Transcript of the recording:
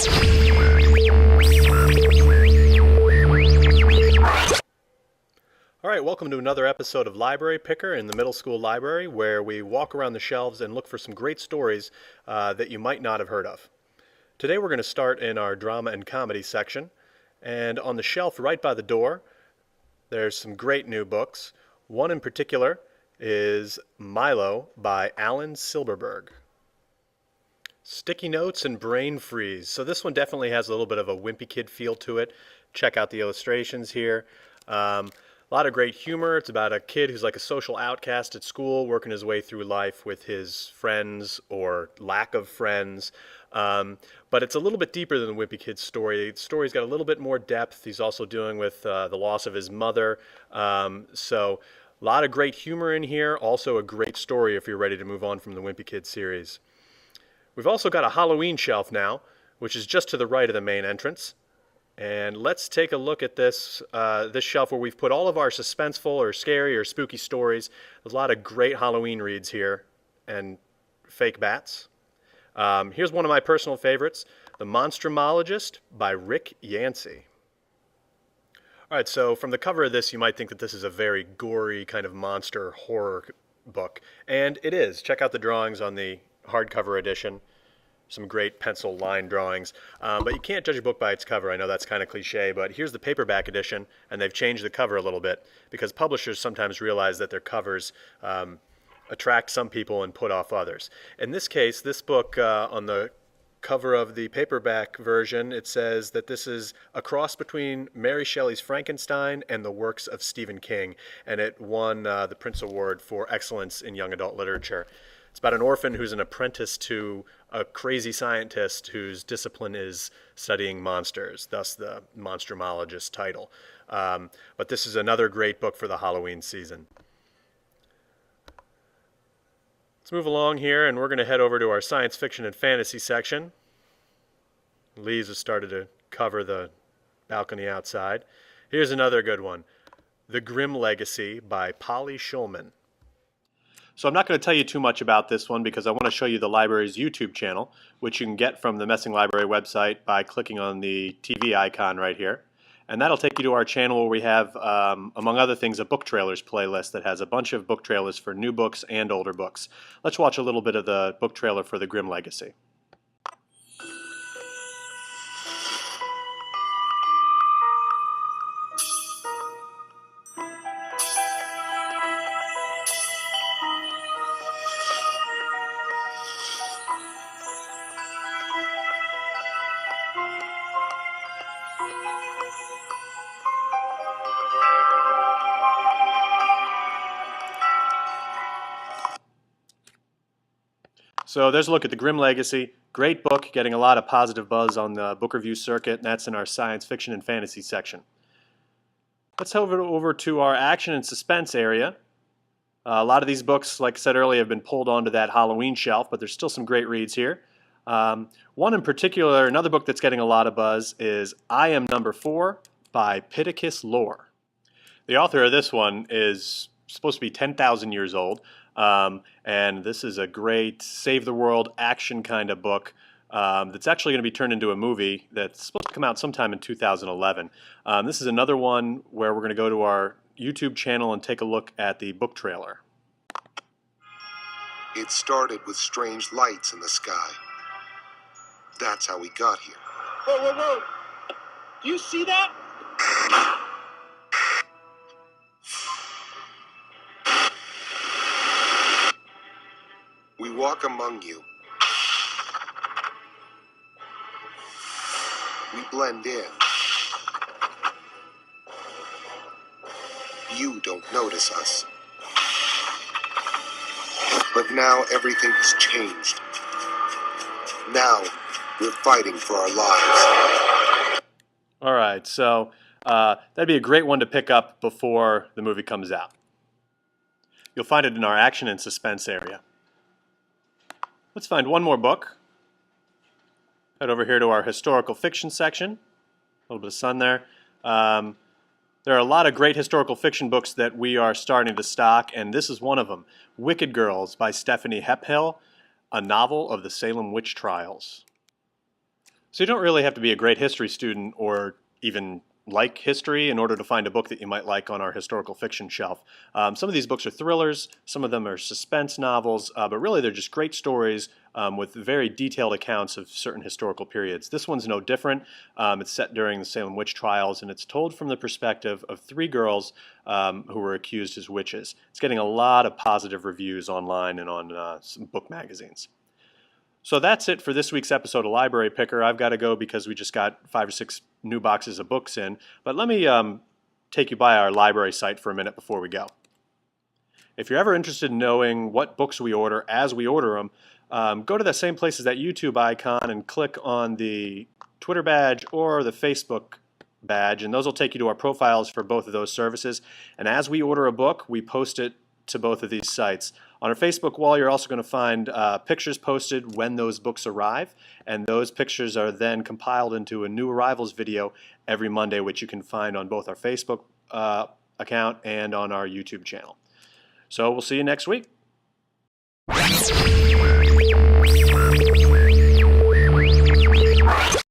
All right, welcome to another episode of Library Picker in the middle school library, where we walk around the shelves and look for some great stories that you might not have heard of. Today we're going to start in our drama and comedy section, and on the shelf right by the door there's some great new books. One in particular is Milo by Alan Silberberg. Sticky Notes and Brain Freeze. So this one definitely has a little bit of a wimpy kid feel to it. Check out the illustrations here. A lot of great humor. It's about a kid who's like a social outcast at school, working his way through life with his friends or lack of friends. But it's a little bit deeper than the Wimpy Kid's story. The story's got a little bit more depth. He's also dealing with the loss of his mother. So a lot of great humor in here. Also a great story if you're ready to move on from the Wimpy Kid series. We've also got a Halloween shelf now, which is just to the right of the main entrance. And let's take a look at this this shelf where we've put all of our suspenseful or scary or spooky stories. There's a lot of great Halloween reads here and fake bats. Here's one of my personal favorites, The Monstrumologist by Rick Yancey. All right, so from the cover of this, you might think that this is a very gory kind of monster horror book, and it is. Check out the drawings on the hardcover edition. Some great pencil line drawings, but you can't judge a book by its cover. I know that's kind of cliche, but here's the paperback edition, and they've changed the cover a little bit because publishers sometimes realize that their covers attract some people and put off others. In this case, this book on the cover of the paperback version, it says that this is a cross between Mary Shelley's Frankenstein and the works of Stephen King, and it won the Printz Award for Excellence in Young Adult Literature. It's about an orphan who's an apprentice to a crazy scientist whose discipline is studying monsters, thus the Monstrumologist title. But this is another great book for the Halloween season. Let's move along here, and we're going to head over to our science fiction and fantasy section. Leaves have started to cover the balcony outside. Here's another good one, The Grimm Legacy by Polly Shulman. So I'm not going to tell you too much about this one because I want to show you the library's YouTube channel, which you can get from the Messing Library website by clicking on the TV icon right here. And that'll take you to our channel where we have, among other things, a book trailers playlist that has a bunch of book trailers for new books and older books. Let's watch a little bit of the book trailer for The Grimm Legacy. So there's a look at The Grimm Legacy. Great book, getting a lot of positive buzz on the book review circuit, and that's in our science fiction and fantasy section. Let's head over to our action and suspense area. A lot of these books, like I said earlier, have been pulled onto that Halloween shelf, but there's still some great reads here. One in particular, another book that's getting a lot of buzz is I Am Number 4 by Pittacus Lore. The author of this one is supposed to be 10,000 years old. And this is a great save the world action kind of book that's actually going to be turned into a movie that's supposed to come out sometime in 2011. This is another one where we're going to go to our YouTube channel and take a look at the book trailer. It started with strange lights in the sky. That's how we got here. Whoa, whoa, whoa! Do you see that? We walk among you. We blend in. You don't notice us. But now everything has changed. Now we're fighting for our lives. All right, so that'd be a great one to pick up before the movie comes out. You'll find it in our action and suspense area. Let's find one more book. Head over here to our historical fiction section. A little bit of sun there. There are a lot of great historical fiction books that we are starting to stock, and this is one of them. Wicked Girls by Stephanie Hephill, a novel of the Salem witch trials. So you don't really have to be a great history student or even like history in order to find a book that you might like on our historical fiction shelf. Some of these books are thrillers, some of them are suspense novels, but really they're just great stories with very detailed accounts of certain historical periods. This one's no different. It's set during the Salem witch trials, and it's told from the perspective of three girls who were accused as witches. It's getting a lot of positive reviews online and on some book magazines. So that's it for this week's episode of Library Picker. I've got to go because we just got 5 or 6 new boxes of books in. But let me take you by our library site for a minute before we go. If you're ever interested in knowing what books we order as we order them, go to the same place as that YouTube icon and click on the Twitter badge or the Facebook badge, and those will take you to our profiles for both of those services. And as we order a book, we post it to both of these sites. On our Facebook wall, you're also going to find pictures posted when those books arrive, and those pictures are then compiled into a new arrivals video every Monday, which you can find on both our Facebook account and on our YouTube channel. So we'll see you next week.